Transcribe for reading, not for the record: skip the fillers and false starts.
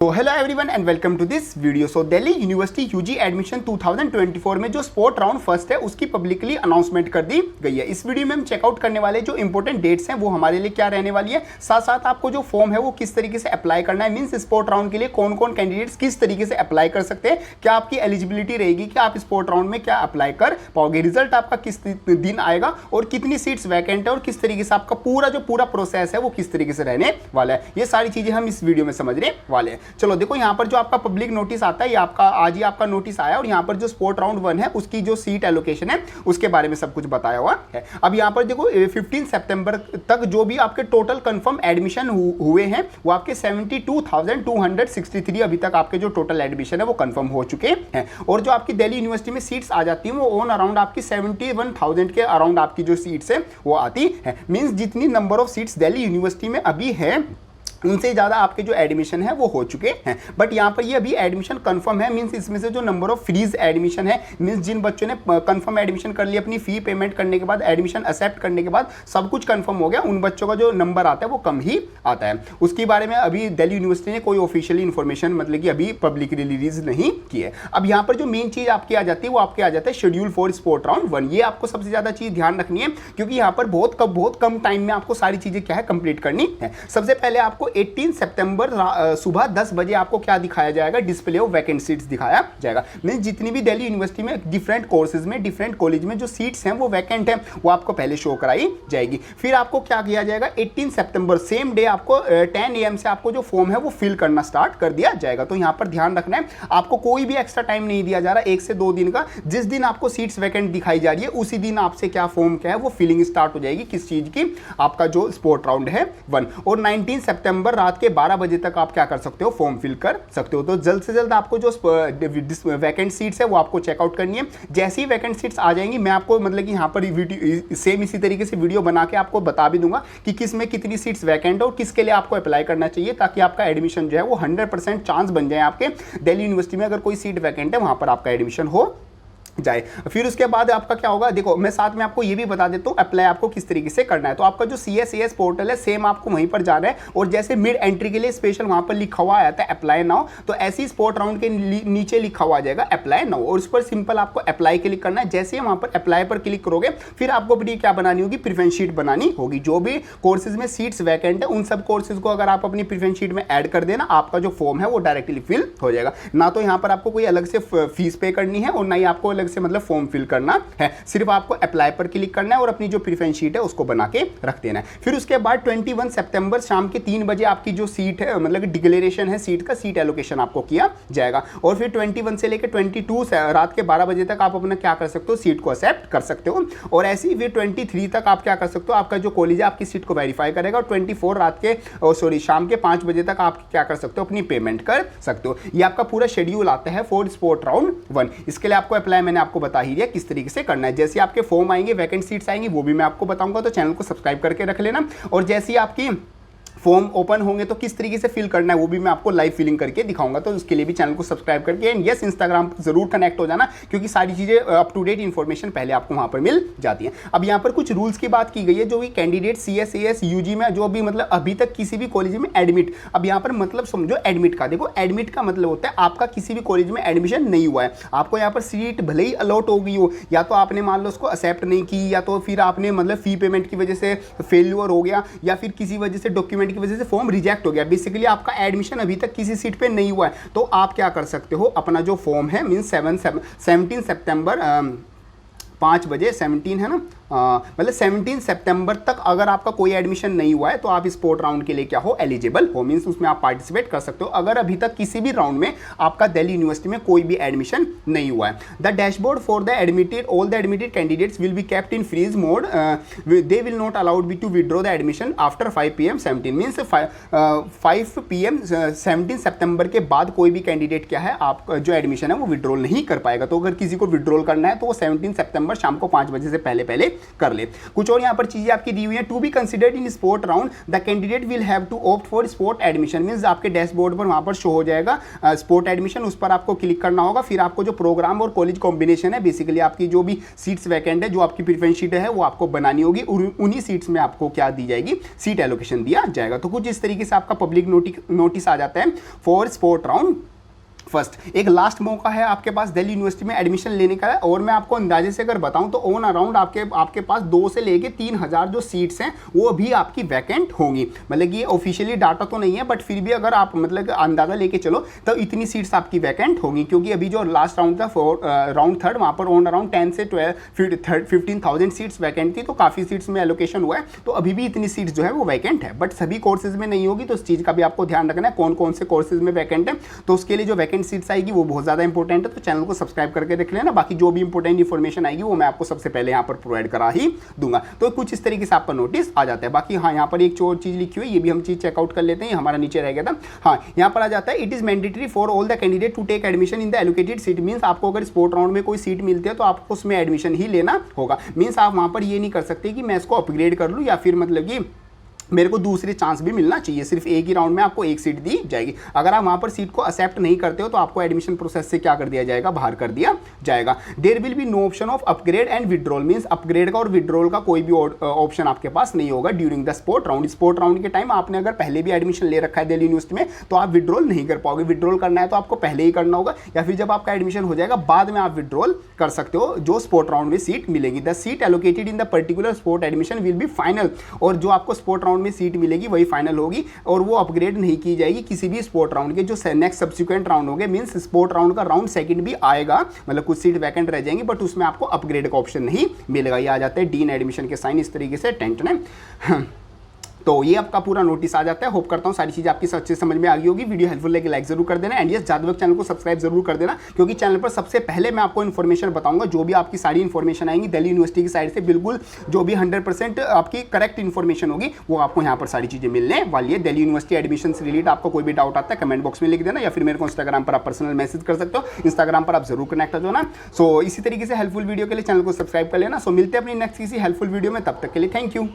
तो hello everyone and welcome to this video. So Delhi university UG admission 2024 में जो sport round first है उसकी पब्लिकली अनाउंसमेंट कर दी गई है। इस वीडियो में हम चेकआउट करने वाले जो इंपॉर्टेंट डेट्स हैं वो हमारे लिए क्या रहने वाली है, साथ साथ आपको जो फॉर्म है वो किस तरीके से अप्लाई करना है, मीन्स स्पोर्ट राउंड के लिए कौन कौन कैंडिडेट्स किस तरीके से अप्लाई कर सकते हैं, क्या आपकी एलिजिबिलिटी रहेगी कि आप स्पोर्ट राउंड में क्या अप्लाई कर पाओगे, रिजल्ट आपका किस दिन आएगा और कितनी सीट्स वैकेंट है और किस तरीके से आपका पूरा प्रोसेस है वो किस तरीके से रहने वाला है, ये सारी चीजें हम इस वीडियो में समझने वाले हैं। चलो देखो, यहाँ पर जो आपका पब्लिक नोटिस आता है, ये आपका आज ही आपका नोटिस आया और यहाँ पर जो स्पोर्ट राउंड 1 है उसकी जो सीट एलोकेशन है उसके बारे में सब कुछ बताया हुआ है। अब यहाँ पर देखो 15 सितंबर तक जो भी आपके टोटल कंफर्म एडमिशन हुए हैं वो आपके 72,263 अभी तक आपके जो टोटल एडमिशन है वो कंफर्म हो चुके हैं। और जो आपकी दिल्ली यूनिवर्सिटी में सीट्स आ जाती हैं वो ऑन अराउंड आपकी 71,000 के अराउंड आपकी जो सीट्स है वो आती है। मीन्स जितनी number of seats Delhi university में अभी है उनसे ज़्यादा आपके जो एडमिशन है वो हो चुके हैं। बट यहाँ पर ये अभी एडमिशन कंफर्म है, मीन्स इसमें से जो नंबर ऑफ फ्रीज एडमिशन है, मीन्स जिन बच्चों ने कंफर्म एडमिशन कर लिया, अपनी फी पेमेंट करने के बाद एडमिशन एक्सेप्ट करने के बाद सब कुछ कंफर्म हो गया, उन बच्चों का जो नंबर आता है वो कम ही आता है। उसके बारे में अभी दिल्ली यूनिवर्सिटी ने कोई ऑफिशियली इन्फॉर्मेशन मतलब कि अभी पब्लिकली रिलीज नहीं की है। अब यहाँ पर जो मेन चीज़ आपकी आ जाती है वो आपके आ जाता है शेड्यूल फॉर स्पोर्ट राउंड 1। ये आपको सबसे ज़्यादा चीज़ ध्यान रखनी है क्योंकि यहाँ पर बहुत कम टाइम में आपको सारी चीज़ें क्या है कंप्लीट करनी है। सबसे पहले आपको 18 सितंबर सुबह 10 बजे आपको क्या दिखाया जाएगा, डिस्प्ले ऑफ वैकेंट सीट्स दिखाया जाएगा। मींस जितनी भी दिल्ली यूनिवर्सिटी में डिफरेंट कोर्सेज में डिफरेंट कॉलेज में जो सीट्स हैं वो वैकेंट हैं वो आपको पहले शो कराई जाएगी। फिर आपको क्या किया जाएगा, 18 सितंबर सेम डे आपको 10 AM से आपको जो फॉर्म है वो फिल करना स्टार्ट कर दिया जाएगा। तो यहाँ पर ध्यान रखना है, आपको कोई भी एक्स्ट्रा टाइम नहीं दिया जा रहा, 1 से 2 दिन का। जिस दिन आपको सीट्स वैकेंट दिखाई जा रही है उसी दिन आपसे क्या फॉर्म क्या है वो फिलिंग स्टार्ट हो जाएगी, किस चीज की, आपका जो स्पोर्ट राउंड है 1। और 19 सितंबर रात के 12 बजे तक आप क्या कर सकते हो, फॉर्म फिल कर सकते हो। तो जल्द से जल्द आपको जो वैकेंट सीट्स है वो आपको चेकआउट करनी है। जैसी वैकेंट सीट्स आ जाएंगी मैं आपको मतलब कि यहाँ पर वीडियो सेम इसी तरीके से वीडियो बना के आपको बता भी दूंगा कि किस में कितनी सीट्स वैकेंट है और किसके लिए आपको अप्लाई करना चाहिए, ताकि आपका एडमिशन जो है वो 100% चांस बन जाए आपके दिल्ली यूनिवर्सिटी में अगर कोई सीट वैकेंट है वहां पर आपका एडमिशन हो जाए। फिर उसके बाद आपका क्या होगा, देखो मैं साथ में आपको ये भी बता देता हूँ अप्लाई आपको किस तरीके से करना है। तो आपका जो CSAS पोर्टल है सेम आपको वहीं पर जाना है और जैसे मिड एंट्री के लिए स्पेशल वहां पर लिखा हुआ आता है अप्लाई नाउ, तो ऐसी स्पोर्ट राउंड के नीचे लिखा हुआ आ जाएगा अप्लाई नाउ और उस पर सिंपल आपको अप्लाई क्लिक करना है। जैसे ही वहां पर अप्लाई पर क्लिक करोगे फिर आपको अपनी क्या बनानी होगी, प्रेफरेंस शीट बनानी होगी। जो भी कोर्सेज में सीट्स वैकेंट है उन सब कोर्सेज को अगर आप अपनी प्रेफरेंस शीट में ऐड कर देना, आपका जो फॉर्म है वो डायरेक्टली फिल हो जाएगा। ना तो यहाँ पर आपको कोई अलग से फीस पे करनी है और ना ही आपको अलग से मतलब फॉर्म फिल करना है, सिर्फ आपको अप्लाई पर क्लिक करना है और अपनी जो प्रेफरेंस शीट है उसको बना के रख देना है। फिर उसके बाद 21 सितंबर शाम के 3 बजे आपकी जो सीट है मतलब डिक्लेरेशन है सीट का, सीट एलोकेशन आपको किया जाएगा। और फिर 21 से लेकर 22 रात के 12 बजे तक आप अपना क्या कर सकते हो, सीट को एक्सेप्ट कर सकते हो। और ऐसे ही फिर 23 तक आप क्या कर सकते हो, आपका जो कॉलेज है आपकी सीट को वेरीफाई करेगा और 24 रात के शाम के 5 बजे तक आप क्या कर सकते हो, अपनी पेमेंट कर सकते हो। ये आपका पूरा शेड्यूल आता है फॉर स्पोर्ट राउंड 1। इसके लिए आपको अप्लाई मैंने आपको बता ही दिया किस तरीके से करना है। जैसे आपके फॉर्म आएंगे, वैकेंट सीट्स आएंगी, वो भी मैं आपको बताऊंगा, तो चैनल को सब्सक्राइब करके रख लेना। और जैसे ही आपकी फॉर्म ओपन होंगे तो किस तरीके से फिल करना है वो भी मैं आपको लाइव फिलिंग करके दिखाऊंगा, तो उसके लिए भी चैनल को सब्सक्राइब करके एंड यस इंस्टाग्राम पर जरूर कनेक्ट हो जाना क्योंकि सारी चीज़ें अप टू डेट इन्फॉर्मेशन पहले आपको वहां पर मिल जाती है। अब यहाँ पर कुछ रूल्स की बात की गई है, जो भी कैंडिडेट CSAS UG में जो भी मतलब अभी तक किसी भी कॉलेज में एडमिट, अब यहाँ पर मतलब समझो एडमिट का, देखो एडमिट का मतलब होता है आपका किसी भी कॉलेज में एडमिशन नहीं हुआ है, आपको यहाँ पर सीट भले ही अलॉट हो गई हो, या तो आपने मान लो उसको एक्सेप्ट नहीं की, या तो फिर आपने मतलब फी पेमेंट की वजह से फेल्यूर हो गया, या फिर किसी वजह से डॉक्यूमेंट की वजह से फॉर्म रिजेक्ट हो गया, बेसिकली आपका एडमिशन अभी तक किसी सीट पे नहीं हुआ है, तो आप क्या कर सकते हो, अपना जो फॉर्म है मींस 17 सितंबर 5 बजे 17 है ना, मतलब 17 सितंबर तक अगर आपका कोई एडमिशन नहीं हुआ है तो आप स्पोर्ट राउंड के लिए क्या हो, एलिजिबल हो, मींस उसमें आप पार्टिसिपेट कर सकते हो अगर अभी तक किसी भी राउंड में आपका दिल्ली यूनिवर्सिटी में कोई भी एडमिशन नहीं हुआ है। The dashboard for the admitted all the admitted candidates will be kept in freeze mode, they will not allowed be to withdraw the admission after 5 PM 17 means 5 PM 17 सितंबर के बाद कोई भी कैंडिडेट क्या है, आप जो एडमिशन है वो विड्रॉल नहीं कर पाएगा। तो अगर किसी को विड्रॉल करना है तो वो 17 सितंबर दिसंबर शाम को 5 बजे से पहले पहले कर ले। कुछ और यहाँ पर चीजें आपकी दी हुई है। To be considered in sport round the candidate will have to opt for sport admission, means आपके डैशबोर्ड पर वहां पर शो हो जाएगा स्पोर्ट एडमिशन, उस पर आपको क्लिक करना होगा। फिर आपको जो प्रोग्राम और कॉलेज कॉम्बिनेशन है, बेसिकली आपकी जो भी सीट्स वैकेंट है, जो आपकी प्रीफरेंस शीट है वो आपको बनानी होगी, उन्हीं सीट्स में आपको क्या दी जाएगी, सीट एलोकेशन दिया जाएगा। तो कुछ इस तरीके से आपका पब्लिक नोटिस आ जाता है फॉर स्पोर्ट राउंड फर्स्ट। एक लास्ट मौका है आपके पास दिल्ली यूनिवर्सिटी में एडमिशन लेने का है, और मैं आपको अंदाजे से अगर बताऊं तो ऑन अराउंड आपके पास 2 से लेके 3,000 जो सीट्स हैं वो भी आपकी वैकेंट होंगी। मतलब ये ऑफिशियली डाटा तो नहीं है, बट फिर भी अगर आप मतलब अंदाजा लेके चलो तो इतनी सीट्स आपकी वैकेंट होंगी, क्योंकि अभी जो लास्ट राउंड था राउंड थर्ड, वहां पर ऑन अराउंड 10 से 15,000 सीट्स वैकेंट थी, तो काफी सीट्स में एलोकेशन हुआ है, तो अभी भी इतनी सीट्स जो है वो वैकेंट है, बट सभी कोर्सेज में नहीं होगी। तो इस चीज का भी आपको ध्यान रखना है कौन कौन से कोर्सेज में वैकेंट है, तो उसके लिए जो वैकेंट सीट्स आएगी वो बहुत ज्यादा इंपॉर्टेंट है। तो चैनल को सब्सक्राइब करके रख लेना, बाकी जो भी इंपॉर्टेंट इंफॉर्मेशन आएगी वो मैं आपको सबसे पहले यहाँ पर प्रोवाइड करा ही दूंगा। तो कुछ इस तरीके से आपका नोटिस आ जाता है। बाकी हाँ, यहाँ पर एक और चीज लिखी हुई है, ये भी हम चीज चेकआउट कर लेते हैं, हमारा नीचे रह गया था। हाँ, यहाँ पर आ जाता है, it is mandatory for all the candidate to take admission in the allocated seat, means आपको अगर स्पोर्ट राउंड में कोई सीट मिलती है तो आपको उसमें एडमिशन ही लेना होगा। मींस आप वहां पर ये नहीं कर सकते कि मैं इसको अपग्रेड कर लूँ या फिर मतलब कि मेरे को दूसरी चांस भी मिलना चाहिए। सिर्फ एक ही राउंड में आपको एक सीट दी जाएगी। अगर आप वहां पर सीट को एक्सेप्ट नहीं करते हो तो आपको एडमिशन प्रोसेस से क्या कर दिया जाएगा, बाहर कर दिया जाएगा। There will be no option of upgrade and withdrawal, means upgrade का और विड्रॉल का कोई भी ऑप्शन आपके पास नहीं होगा during the sport round. Sport round के टाइम आपने अगर पहले भी एडमिशन ले रखा है दिल्ली यूनिवर्सिटी में तो आप विड्रॉल नहीं कर पाओगे। विड्रॉल करना है तो आपको पहले ही करना होगा, या फिर जब आपका एडमिशन हो जाएगा बाद में आप विड्रॉल कर सकते हो जो स्पोर्ट राउंड में सीट मिलेगी। The seat allocated in the particular sport admission will be final, और जो आपको स्पोर्ट राउंड में सीट मिलेगी फाइनल होगी, और वो अपग्रेड नहीं की जाएगी किसी भी स्पोर्ट राउंड के जो नेक्स्ट सब्सिक्वेंट राउंड होंगे। मींस स्पोर्ट राउंड का राउंड सेकंड भी आएगा, मतलब कुछ सीट वैकेंट रह जाएंगी, बट उसमें आपको अपग्रेड का ऑप्शन नहीं मिलेगा। ये आ जाता है डीन एडमिशन के साइन इस तरीके से टेंट ने। तो ये आपका पूरा नोटिस आ जाता है। होप करता हूँ सारी चीज़ आपकी अच्छे समझ में आ गई होगी। वीडियो हेल्पफुल लगे लाइक जरूर कर देना, एंड यस जादव चैनल को सब्सक्राइब जरूर कर देना, क्योंकि चैनल पर सबसे पहले मैं आपको इन्फॉर्मेशन बताऊंगा। जो भी आपकी सारी इन्फॉर्मेशन आएंगी दिल्ली यूनिवर्सिटी की साइड से, बिल्कुल जो भी 100% आपकी करेक्ट इन्फॉर्मेशन होगी वो आपको यहाँ पर सारी चीज़ें मिलने वाली है। दिल्ली यूनिवर्सिटी एडमिशन से रिलेटेड आपको कोई भी डाउट आता है कमेंट बॉक्स में लिख देना, या फिर मेरे को इंस्टाग्राम पर आप पर्सनल मैसेज कर सकते हो। इंस्टाग्राम पर आप जरूर कनेक्ट हो ना। सो इसी तरीके से हेल्पफुल वीडियो के लिए चैनल को सब्सक्राइब कर लेना। सो मिलते हैं अपनी नेक्स्ट किसी हेल्पफुल वीडियो में, तब तक के लिए थैंक यू।